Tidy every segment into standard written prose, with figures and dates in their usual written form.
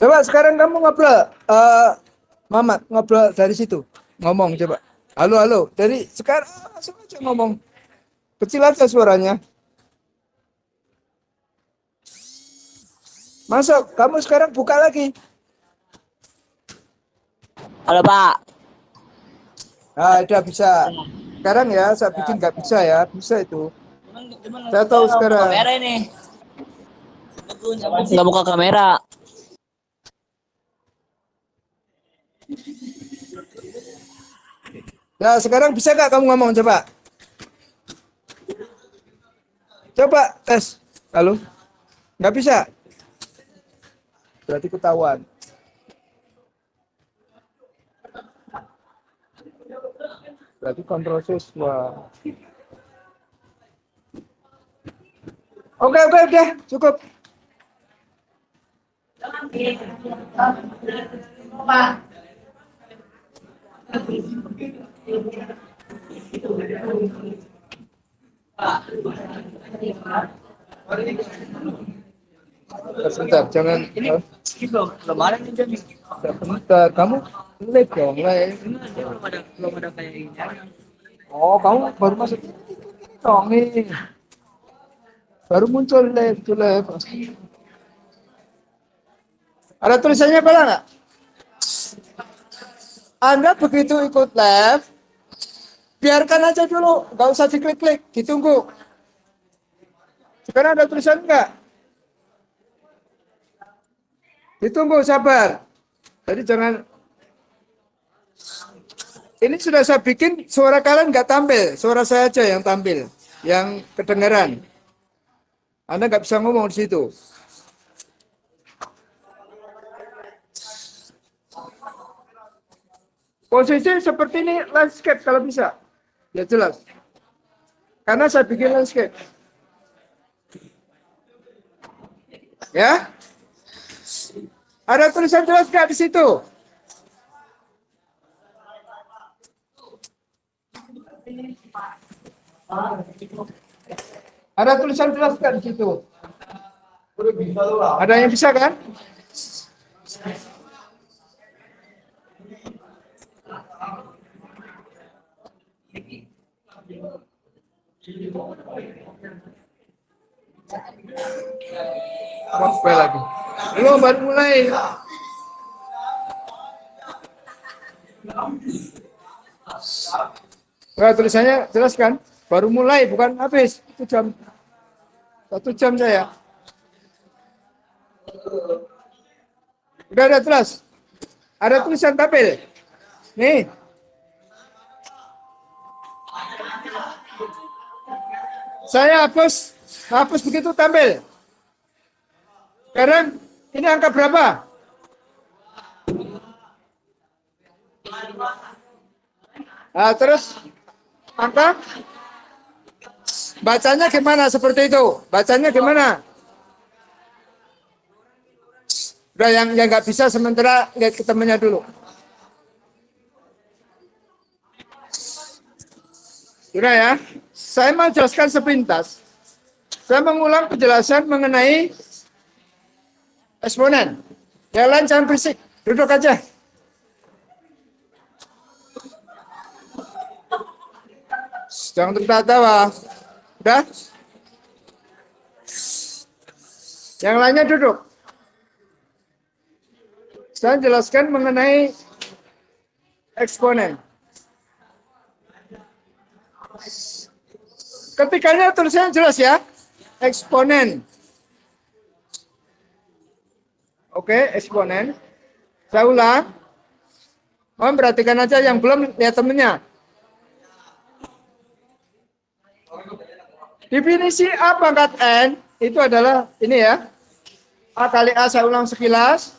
Coba sekarang kamu ngobrol, Mamat, ngobrol dari situ. Ngomong coba. Halo, halo. Dari sekarang langsung aja ngomong. Kecil aja suaranya. Masuk, kamu sekarang buka lagi. Halo Pak. Nah, udah bisa. Sekarang ya, saya bikin nggak bisa ya. Bisa itu. Saya tahu sekarang. Kamera ini. Nggak buka kamera. Nah, sekarang bisa nggak kamu ngomong coba? Coba tes. Halo? Nggak bisa? Berarti ketahuan. Berarti kontrol siswa. Oke, udah. Cukup. Sebentar, jangan. Belum ada nih jadi. Sebentar, kamu live dong, live. Belum ada kayak ini. Oh, kamu baru masuk dong nih. Baru muncul live, tuh live. Ada tulisannya apa nggak? Anda begitu ikut live, biarkan aja dulu, nggak usah diklik-klik, ditunggu. Sekarang ada tulisan nggak? Ditunggu, sabar. Jadi jangan. Ini sudah saya bikin, suara kalian nggak tampil, suara saya aja yang tampil, yang kedengaran. Anda nggak bisa ngomong di situ. Posisi seperti ini landscape kalau bisa. Ya jelas. Karena saya bikin landscape. Ya. Ada tulisan jelas nggak di situ? Ada tulisan jelas nggak di situ? Ada yang bisa kan? Apa lagi? Belum, baru mulai. Nah, tulisannya jelas kan? Baru mulai, bukan habis. 1 jam. 1 jam saya. Udah ada jelas. Ada tulisan tabel. Nih. Saya hapus begitu tampil. Sekarang ini angka berapa? Nah, terus angka bacanya gimana seperti itu? Bacanya gimana? Udah yang nggak bisa sementara lihat ke temennya dulu. Sudah ya. Saya mau jelaskan sepintas. Saya mengulang penjelasan mengenai eksponen. Yang lain jangan berisik. Duduk aja. Jangan tertawa. Udah? Yang lainnya duduk. Saya jelaskan mengenai eksponen. Ketikanya tulisannya jelas ya. Eksponen. Oke, eksponen. Saya ulang. Perhatikan aja yang belum lihat temennya. Definisi A pangkat N itu adalah ini ya. A kali A saya ulang sekilas.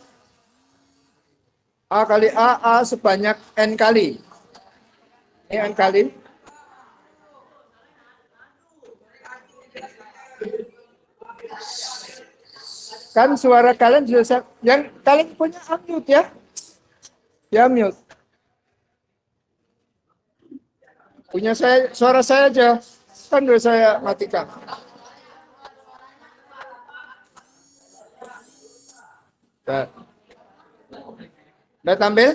A kali A sebanyak N kali. Ini N kali. Kan suara kalian jelas. Yang kalian punya unmute ya. Ya mute. Punya saya, suara saya aja. Kan udah saya matikan. Nah. Udah tampil?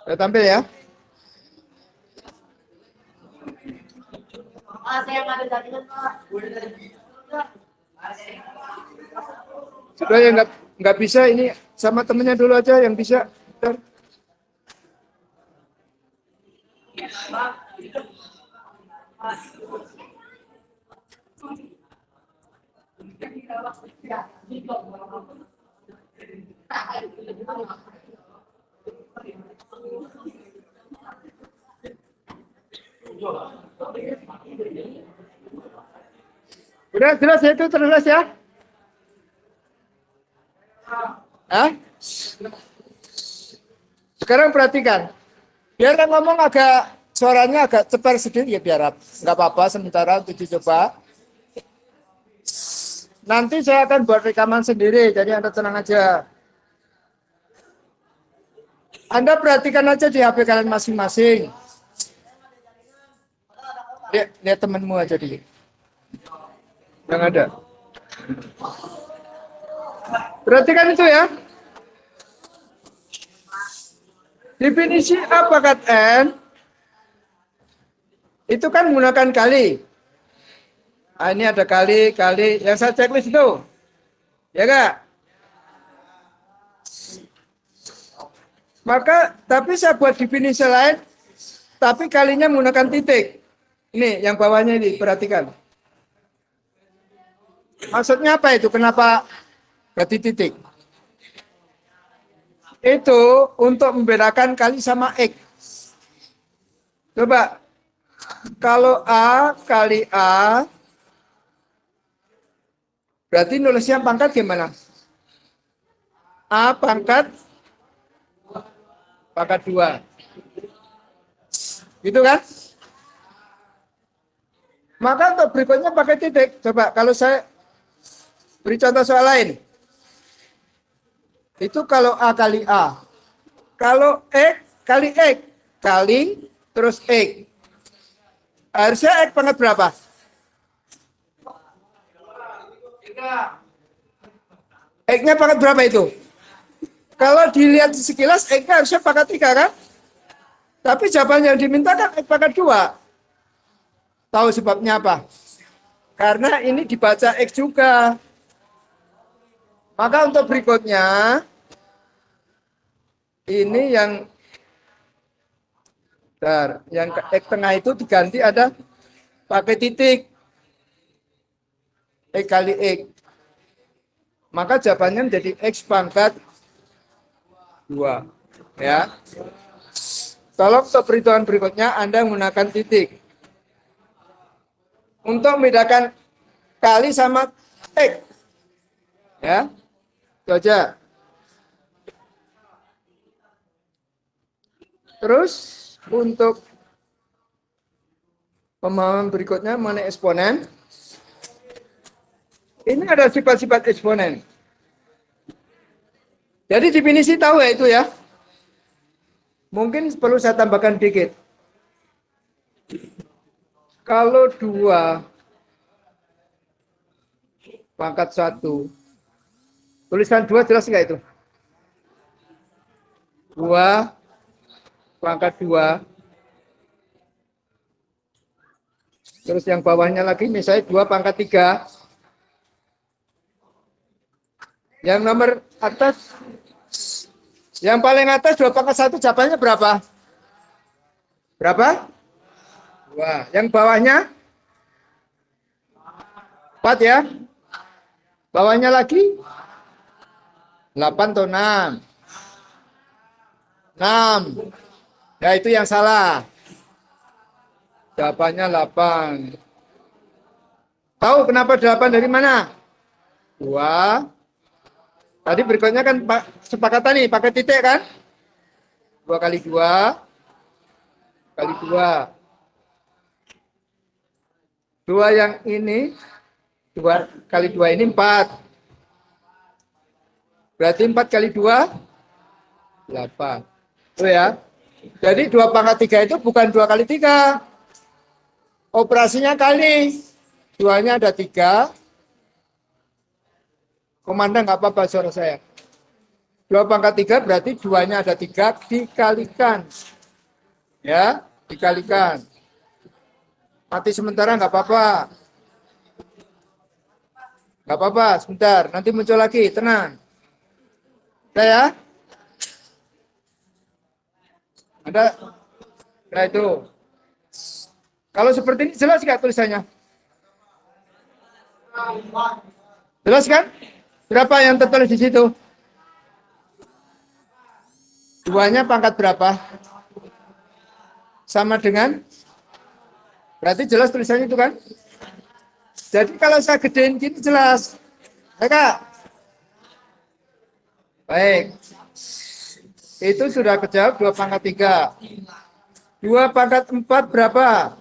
Udah tampil ya? Sudah yang nggak bisa ini sama temennya dulu aja yang bisa. Bentar. Udah jelas ya itu terjelas ya? Hah? Sekarang perhatikan. Biar yang ngomong agak suaranya agak cepat sedikit ya biar nggak apa-apa sementara untuk dicoba. Nanti saya akan buat rekaman sendiri, jadi Anda tenang aja. Anda perhatikan aja di HP kalian masing-masing. Lihat temanmu aja dulu. Yang ada. Perhatikan itu ya. Definisi A pangkat N itu kan menggunakan kali. Nah, ini ada kali. Yang saya checklist itu. Ya enggak? Maka, tapi saya buat definisi lain, tapi kalinya menggunakan titik. Ini, yang bawahnya ini, perhatikan. Maksudnya apa itu? Kenapa berarti titik? Itu untuk membedakan kali sama X. Coba, kalau A kali A, berarti nulisnya pangkat gimana? A pangkat 2. Gitu kan? Maka untuk berikutnya pakai titik. Coba kalau saya beri contoh soal lain. Itu kalau A kali A. Kalau X kali X. Kali terus X. Harusnya X pangkat berapa? 3. X-nya pangkat berapa itu? Kalau dilihat sekilas, X-nya harusnya pangkat 3 kan? Tapi jawaban yang diminta kan X pangkat 2. Tahu sebabnya apa? Karena ini dibaca X juga. Maka untuk berikutnya, ini yang X tengah itu diganti ada pakai titik. X kali X. Maka jawabannya menjadi X pangkat 2. Ya. Tolong untuk perhitungan berikutnya Anda menggunakan titik. Untuk membedakan kali sama X. Ya. Itu aja. Terus untuk pemahaman berikutnya mengenai eksponen. Ini ada sifat-sifat eksponen. Jadi definisi tahu ya itu ya. Mungkin perlu saya tambahkan dikit. Kalau 2 pangkat 1. Tulisan 2 jelas nggak itu? 2 pangkat 2. Terus yang bawahnya lagi misalnya 2 pangkat 3. Yang nomor atas, yang paling atas 2 pangkat 1 jawabannya berapa? Berapa? 2. Yang bawahnya 4 ya. Bawahnya lagi 8 atau 6. 6. Ya itu yang salah. Jawabannya 8. Tahu kenapa 8 dari mana? 2. Tadi berikutnya kan sepakatan nih, pakai titik kan? 2 kali 2 kali 2. 2 yang ini, 2 kali 2 ini 4. Berarti 4 kali 2, 8. Tuh ya. Jadi 2 pangkat 3 itu bukan 2 kali 3. Operasinya kali. 2-nya ada 3. Komandan nggak apa-apa suara saya. 2 pangkat 3 berarti 2-nya ada 3 dikalikan. Ya, dikalikan. Mati sementara nggak apa-apa. Nggak apa-apa, sebentar. Nanti muncul lagi, tenang. Udah ya? Ada? Nah itu. Kalau seperti ini jelas nggak tulisannya? Jelas kan? Berapa yang tertulis di situ? 2-nya pangkat berapa? Sama dengan? Berarti jelas tulisannya itu kan? Jadi kalau saya gedein gini jelas. Ya Kak? Baik. Itu sudah kejawab 2 pangkat 3. 2 pangkat 4 berapa?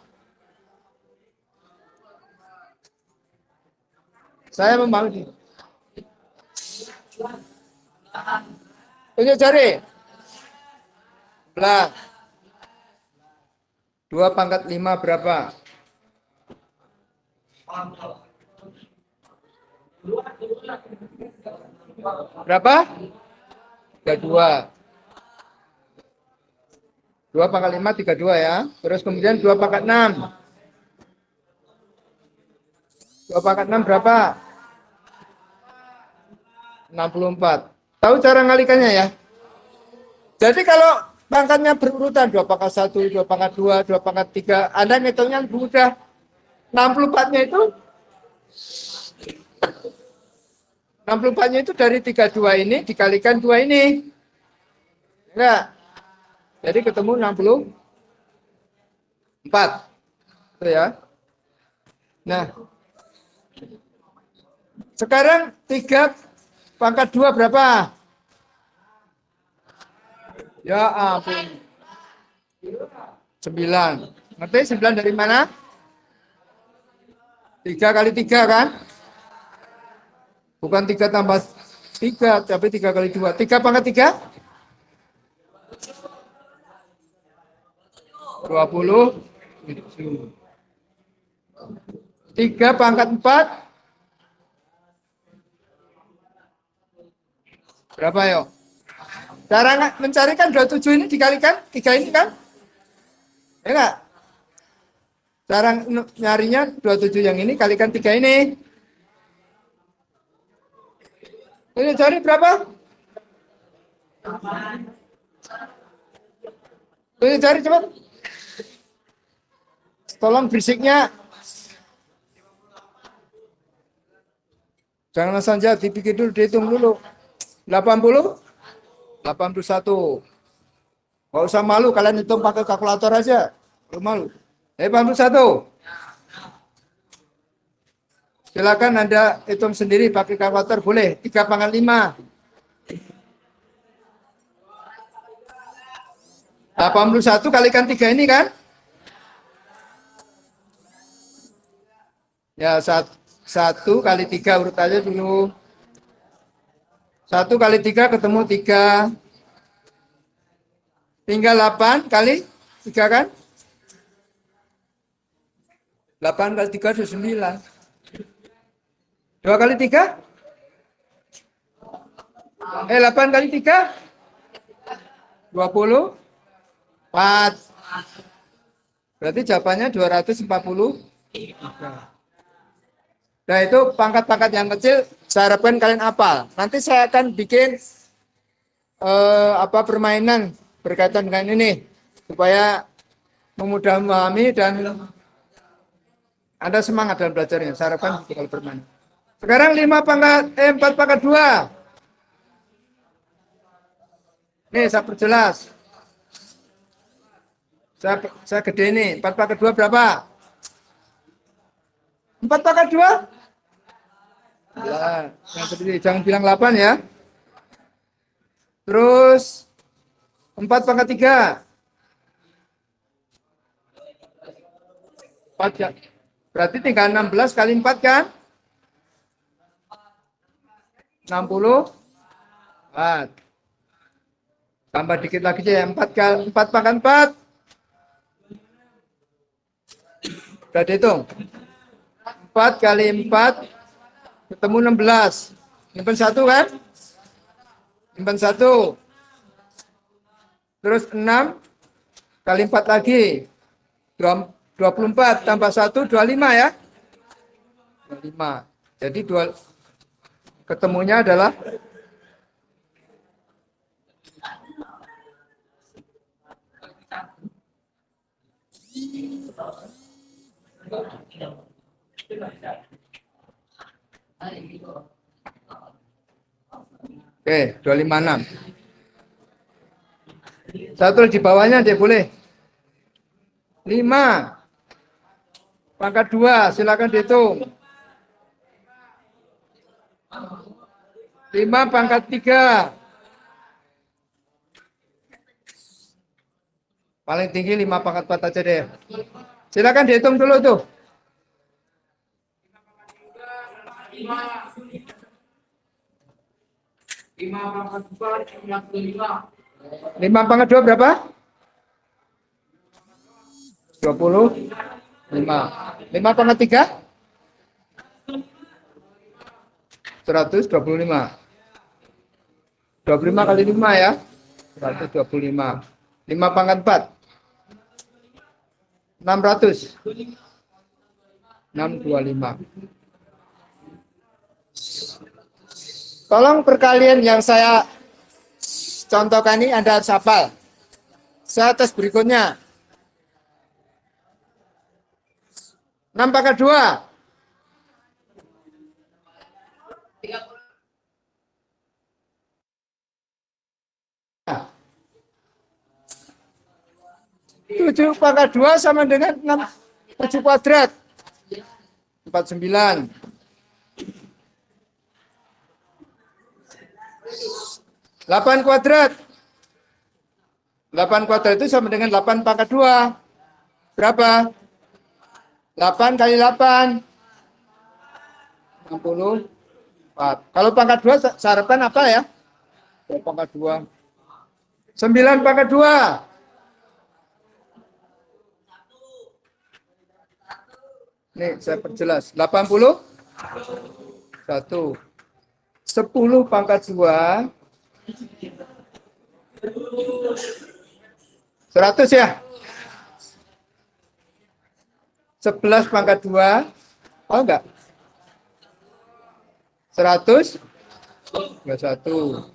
Saya memahami. Tunjuk jari. Belah. 2 pangkat 5 berapa? Berapa? 32. 2 pangkat 5, 32 ya. Terus kemudian 2 pangkat 6. 2 pangkat 6 berapa? 64. Tahu cara ngalikannya ya? Jadi kalau pangkatnya berurutan 2 pangkat 1, 2 pangkat 2, 2 pangkat 3, Anda ngitungnya mudah. 64-nya itu 64-nya itu dari 32 ini dikalikan 2 ini. Enggak. Jadi ketemu 64. Itu ya. Nah. Sekarang 3 pangkat 2 berapa? Ya ampun. 9. Ngerti 9 dari mana? 3 kali 3 kan? Bukan 3 tambah 3, tapi 3 kali 2. 3 pangkat 3? 27. 3 pangkat 4? Berapa yuk? Cara mencari kan 27 ini dikalikan 3 ini kan? Ya enggak? Cara nyarinya 27 yang ini kalikan 3 ini. Ini cari berapa? Ini cari cepat. Tolong berisiknya. Jangan saja dipikir dulu, dihitung dulu. 80? 81. Gak usah malu, kalian hitung pakai kalkulator aja. Belum malu. 81. Silakan Anda hitung sendiri pakai kalkulator boleh. 3 pangkat 5. 81 kalikan 3 ini kan? Ya, 1 kali 3 urut aja dulu. 1 kali 3 ketemu 3. Tinggal 8 kali 3 kan? 8 kali 3 itu 9. 2 kali 3? 8 kali 3? 24. Berarti jawabannya 240. Nah itu pangkat-pangkat yang kecil saya harapkan kalian hafal. Nanti saya akan bikin permainan berkaitan dengan ini supaya memudah memahami dan Anda semangat dalam belajarnya. Saya harapkan kalau bermain. Sekarang 4 pangkat 2. Nih saya perjelas. Saya gede ini. 4 pangkat 2 berapa? 4 pangkat 2? Ya, jangan bilang 8 ya. Terus 4 pangkat 3. 4 ya. Berarti tinggal 16 kali 4 kan? 64. Tambah dikit lagi aja ya. 4 kali 4 pangkat 4. Sudah dihitung. 4 kali 4 ketemu 16. Nyimpen 1 kan? Nyimpen 1. Terus 6 kali 4 lagi. 24 tambah 1, 25 ya? 25. Jadi ketemunya adalah oke, 256. Satu di bawahnya dia boleh. 5 pangkat 2, silakan dihitung. 5 pangkat 3. Paling tinggi 5 pangkat 4 aja deh. Silakan dihitung dulu tuh. 5 pangkat 2 berapa? 25. 5 pangkat 3? 125. 25 kali 5 ya. 125. 5 pangkat 4. 600. 625. Tolong perkalian yang saya contohkan ini Anda harus hafal. Saya tes berikutnya. 6 pangkat 2. 7 pangkat 2 sama dengan 7 kuadrat. 49. 8 kuadrat. 8 kuadrat itu sama dengan 8 pangkat 2. Berapa? 8 kali 8. 64. Kalau pangkat 2 sarapan apa ya? Pangkat 2. 9 pangkat 2. Nih, saya perjelas. 80. 1. 10 pangkat 2. 100 ya? 11 pangkat 2. Oh enggak? 100. 21.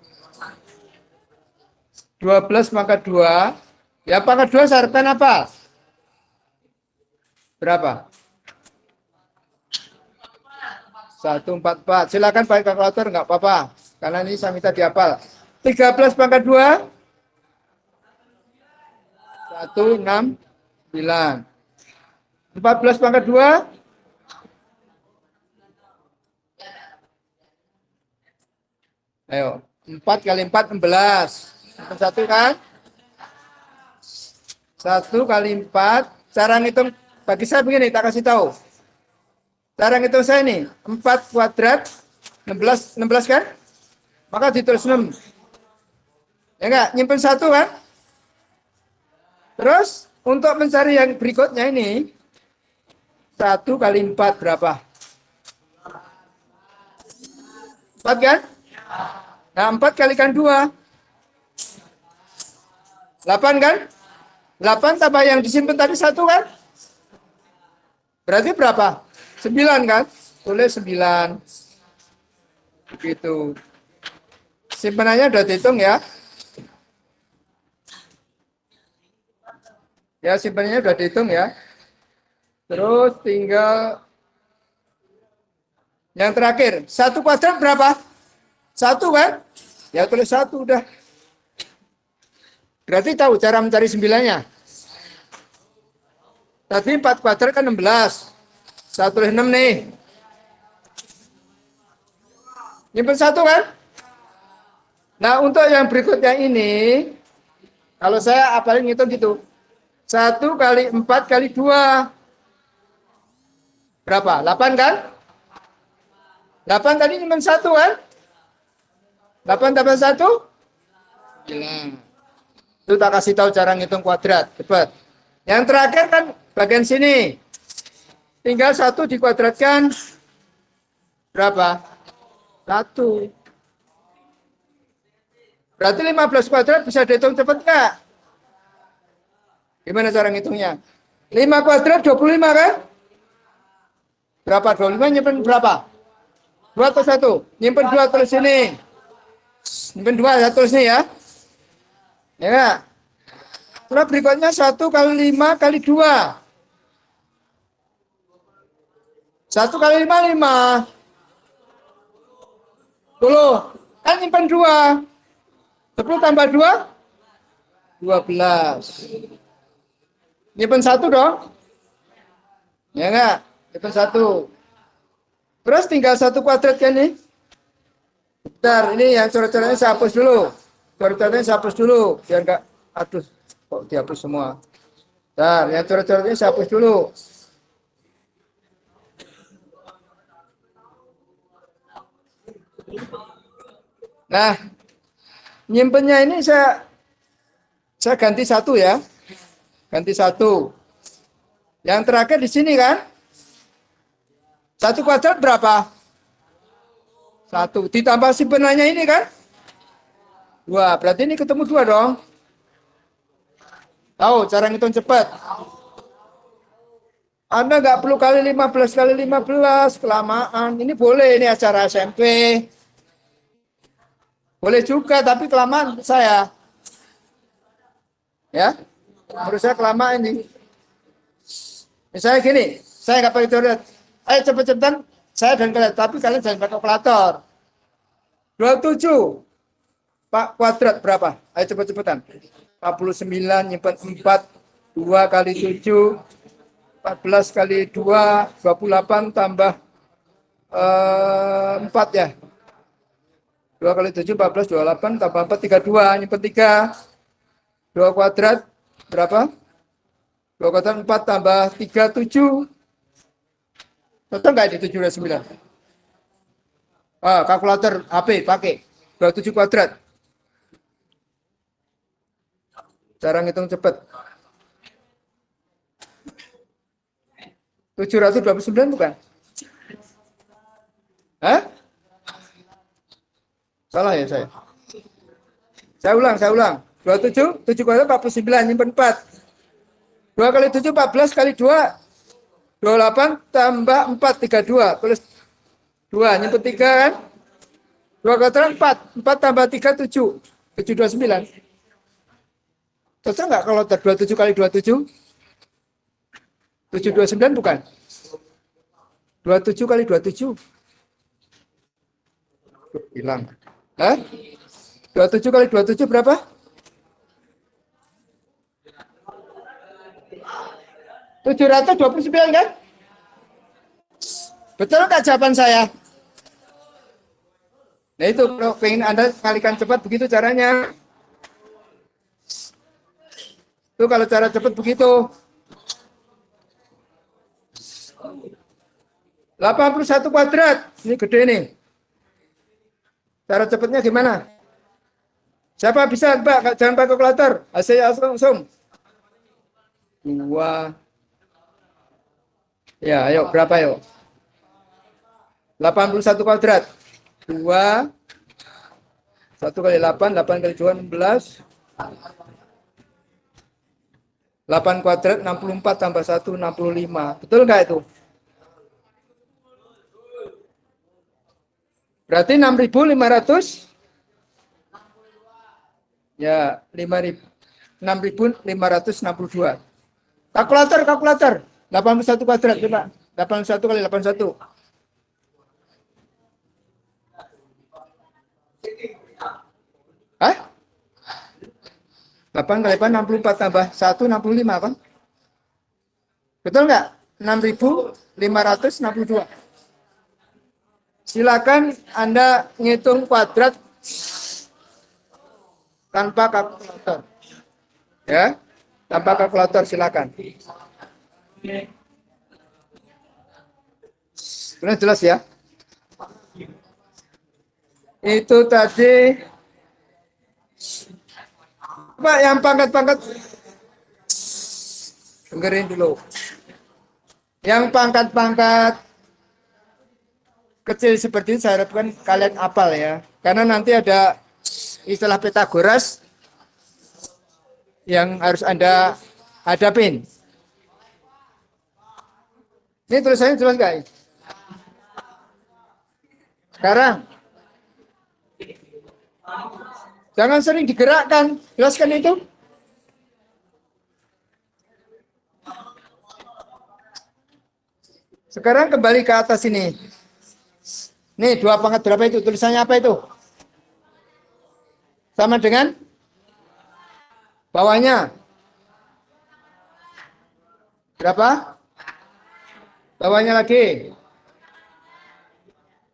12 pangkat 2. Ya pangkat 2 sarapan apa? Berapa? 144. Silakan pakai kalkulator enggak apa-apa. Karena ini saya minta dihafal. 13 pangkat 2. 169. 14 pangkat 2. Ayo, 4 kali 4, 16. 1 kan? 1 kali 4. Cara ngitung bagi saya begini, tak kasih tahu. Cara ngitung saya nih, 4 kuadrat, 16 kan? Maka ditulis 6. Ya enggak? Nyimpen 1 kan? Terus, untuk mencari yang berikutnya ini, 1 kali 4 berapa? 4 kan? Nah, 4 kalikan 2. 8 kan? 8 tambah yang disimpan tadi 1 kan? Berarti berapa? 9 kan? Tulis 9. Begitu. Simpanannya udah dihitung ya. Ya, simpanannya udah dihitung ya. Terus tinggal yang terakhir. 1 kuadrat berapa? 1 kan? Ya tulis 1 udah. Berarti tahu cara mencari 9-nya. Tadi 4 kuadrat kan 16. Saya tulis 6 nih. Nyimpen 1 kan? Nah, untuk yang berikutnya ini, kalau saya apalagi ngitung gitu. 1 kali 4 kali 2. Berapa? 8 kan? 8 tadi nyimpen 1 kan? 8 tambah 1? 9. Itu tak kasih tahu cara ngitung kuadrat. Cepat. Yang terakhir kan bagian sini. Tinggal 1 dikuadratkan berapa? 1. Berarti 15 kuadrat bisa dihitung cepat nggak? Gimana cara ngitungnya? 5 kuadrat 25 kan? Berapa? 25 nyimpen berapa? 2 atau 1? Nyimpen 2 tulis sini. Nyimpen 2 ya tulis nih ya. Ya nggak? Terus berikutnya 1 kali 5 kali 2. 1 kali 5, 5. 10. Kan nyimpen 2. 10 tambah 2, 12. Nyimpen 1 dong. Ya enggak? Nyimpen 1. Terus tinggal 1 kuadrat kan nih. Bentar, ini yang coret-coretnya saya hapus dulu. Coret-coretnya saya hapus dulu. Biar enggak, aduh, kok dihapus semua. Bentar, yang coret-coretnya saya hapus dulu. Nah, nyimpennya ini saya ganti 1 ya. Ganti 1. Yang terakhir di sini kan? 1 kuadrat berapa? 1. Ditambah simpenannya ini kan? 2. Berarti ini ketemu 2 dong. Tahu cara ngitung cepat. Anda nggak perlu kali 15 kali 15. Kelamaan. Ini boleh, ini acara SMP. Boleh juga, tapi kelamaan saya. Ya. Menurut saya kelamaan ini. Misalnya gini, saya nggak pakai coret. Ayo cepet-cepetan, saya dan kalian. Tapi kalian jangan pakai kalkulator. 27 Pak kuadrat berapa? Ayo cepet-cepetan. 49 nyimpan 4. 2 kali 7. 14 kali 2. 28 tambah 4 ya. 2 kali 7, 14, 28 tambah 4, 32. Nyimpan 3. 2 kuadrat berapa? 2 kuadrat 4 tambah 3, 7. Betul nggak di 7 dan 9? Kalkulator HP pakai. 27 kuadrat. Cara ngitung cepat. 729 bukan? Hah? Salah ya saya? Saya ulang. 27, 7 kuadrat 49, nyimpen 4. 2 kali 7, 14 kali 2, 28 tambah 4, 32. Tulis 2, nyimpen 3 kan? 2 kuadrat 4. 4 tambah 3, 7. 729. Cocok nggak kalau 27 kali 27? 729 bukan? 27 kali 27. Hilang. Hah? 27 kali 27 berapa? 729 kan? Betul nggak jawaban saya? Nah itu, kalau pengen Anda kalikan cepat, begitu caranya. Itu kalau cara cepat begitu. 81 kuadrat. Ini gede nih. Cara cepatnya gimana? Siapa bisa, Pak? Jangan pakai kalkulator. Hasilnya langsung. 2. Ya, ayo berapa yuk? 81 kuadrat. 2. 1 kali 8, 8 kali 2, 16. 8 kuadrat 64 tambah 1, 65. Betul nggak itu? Berarti 6.500. Ya, 6.562. Kalkulator. 81 kuadrat, coba. 81 kali 81. Hah? 8 kali 8, 64 tambah 1, 65 kan? Betul nggak? 6.562. Silakan Anda ngitung kuadrat tanpa kalkulator. Ya, tanpa kalkulator silakan. Benar jelas ya? Itu tadi Pak yang pangkat-pangkat dengerin dulu. Yang pangkat-pangkat kecil seperti ini saya harapkan kalian hafal ya. Karena nanti ada istilah Pythagoras yang harus Anda hadapin. Ini tulisannya jelas nggak? Sekarang, jangan sering digerakkan. Jelaskan itu. Sekarang kembali ke atas ini. Nih, 2 pangkat berapa itu? Tulisannya apa itu? Sama dengan bawahnya. Berapa? Bawahnya lagi.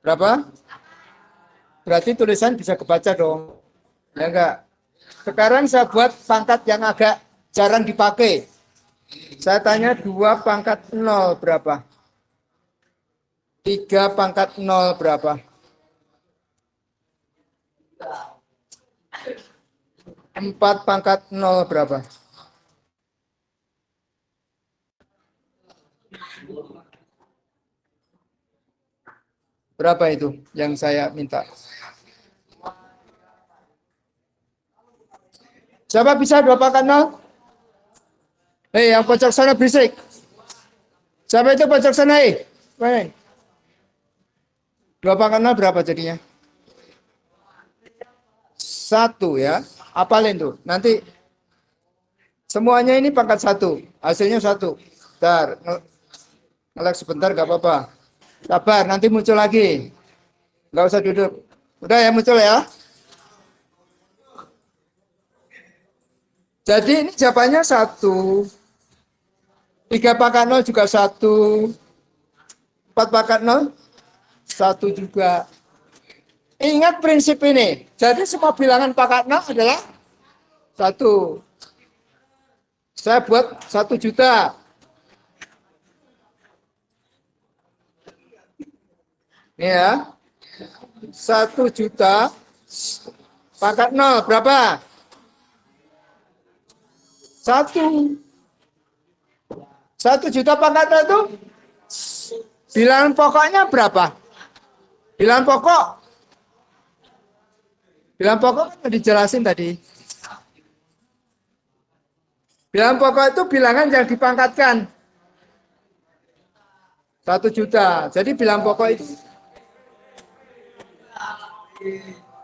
Berapa? Berarti tulisan bisa kebaca dong. Ya enggak? Sekarang saya buat pangkat yang agak jarang dipakai. Saya tanya 2 pangkat 0 berapa? 3 pangkat 0 berapa? 4 pangkat 0 berapa? Berapa itu yang saya minta? Siapa bisa 2 pangkat 0? Hei, yang pojok sana berisik. Siapa itu pojok sana? Hei. 2 pangkat 0 berapa jadinya? 1 ya. Apalin tuh. Nanti semuanya ini pangkat 1. Hasilnya 1. Bentar. Ngelak sebentar gak apa-apa. Sabar, nanti muncul lagi. Gak usah duduk. Udah ya, muncul ya. Jadi ini jawabannya 1. 3 pangkat 0 juga 1. 4 pangkat 0 1 juga. Ingat prinsip ini. Jadi semua bilangan pangkat 0 adalah 1. Saya buat 1 juta. Ini ya. 1 juta pangkat 0 berapa? 1. 1 juta pangkat 0 itu bilangan pokoknya berapa? Bilangan pokok. Bilangan pokok kan dijelasin tadi. Bilangan pokok itu bilangan yang dipangkatkan. 1 juta. Jadi bilangan pokok itu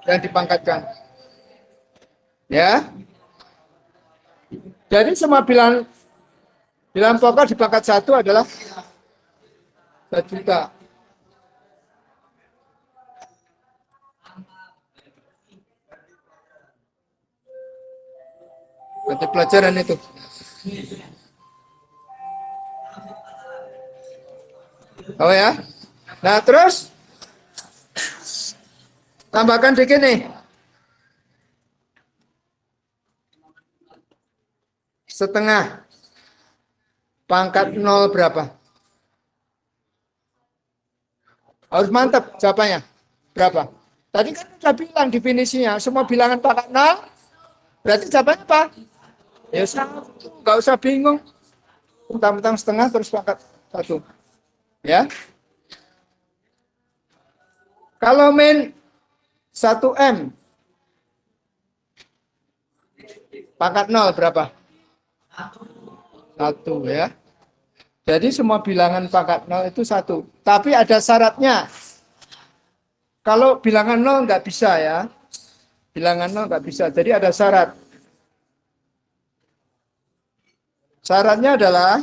yang dipangkatkan. Ya. Jadi semua bilangan pokok dipangkat 1 adalah 1 juta. Berarti pelajaran itu. Oh ya. Nah terus tambahkan dikit nih. Setengah pangkat 0 berapa? Harus mantap jawabannya. Berapa? Tadi kan sudah bilang definisinya. Semua bilangan pangkat 0 berarti jawabannya apa? Ya 1. Nggak usah bingung. Mentang-mentang setengah terus pangkat 1. Ya. Kalau min 1M pangkat 0 berapa? 1 ya. Jadi semua bilangan pangkat 0 itu 1. Tapi ada syaratnya. Kalau bilangan 0 nggak bisa ya. Bilangan 0 nggak bisa. Jadi ada syarat. Syaratnya adalah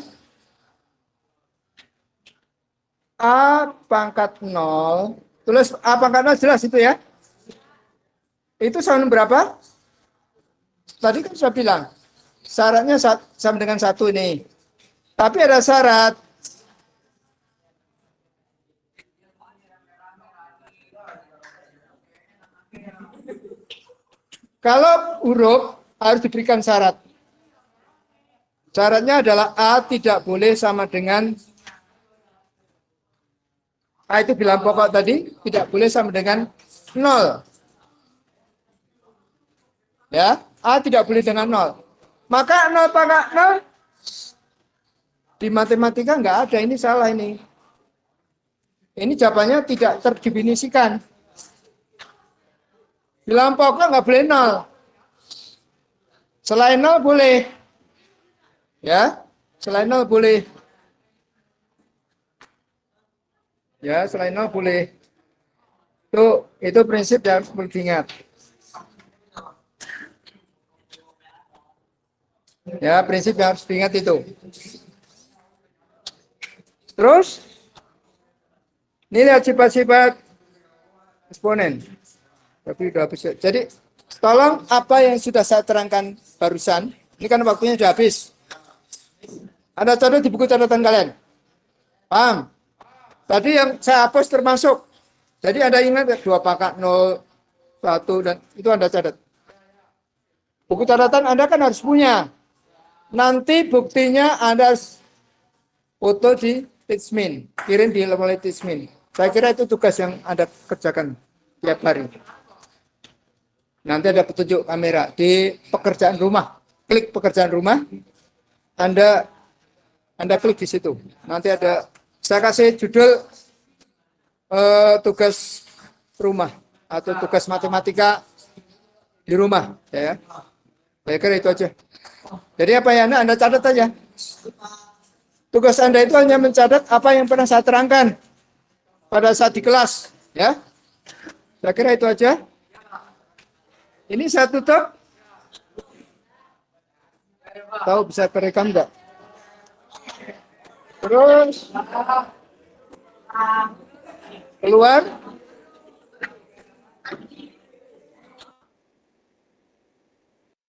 A pangkat 0. Tulis A pangkat 0 jelas itu ya. Itu sama berapa? Tadi kan saya bilang. Syaratnya sama dengan 1 ini. Tapi ada syarat. Kalau huruf harus diberikan syarat. Syaratnya adalah A tidak boleh sama dengan A itu bilangan pokok tadi tidak boleh sama dengan 0. Ya, A tidak boleh dengan 0. Maka 0 pangkat 0 di matematika nggak ada, ini salah ini. Ini jawabannya tidak terdefinisikan. Bilangan pokok nggak boleh nol. Selain nol boleh. Ya, selain nol boleh. Ya, selain nol boleh. Itu prinsip yang harus diingat. Ya, prinsip yang harus diingat itu. Terus, ini lihat sifat-sifat eksponen. Tapi udah habis. Jadi, tolong apa yang sudah saya terangkan barusan, ini kan waktunya sudah habis. Anda catat di buku catatan kalian. Paham? Tadi yang saya hapus termasuk. Jadi Anda ingat ya, 2 pangkat 0, 1, dan itu Anda catat. Buku catatan Anda kan harus punya. Nanti buktinya Anda harus foto di Teachmin, kirim di lembaga Teachmin. Saya kira itu tugas yang Anda kerjakan tiap hari. Nanti ada petunjuk kamera di pekerjaan rumah. Klik pekerjaan rumah, Anda klik di situ. Nanti ada, saya kasih judul tugas rumah atau tugas matematika di rumah, ya. Saya kira itu aja. Jadi apa yang Anda catat aja. Tugas Anda itu hanya mencatat apa yang pernah saya terangkan pada saat di kelas, ya. Saya kira itu aja. Ini saya tutup. Tahu bisa terekam enggak? Terus keluar.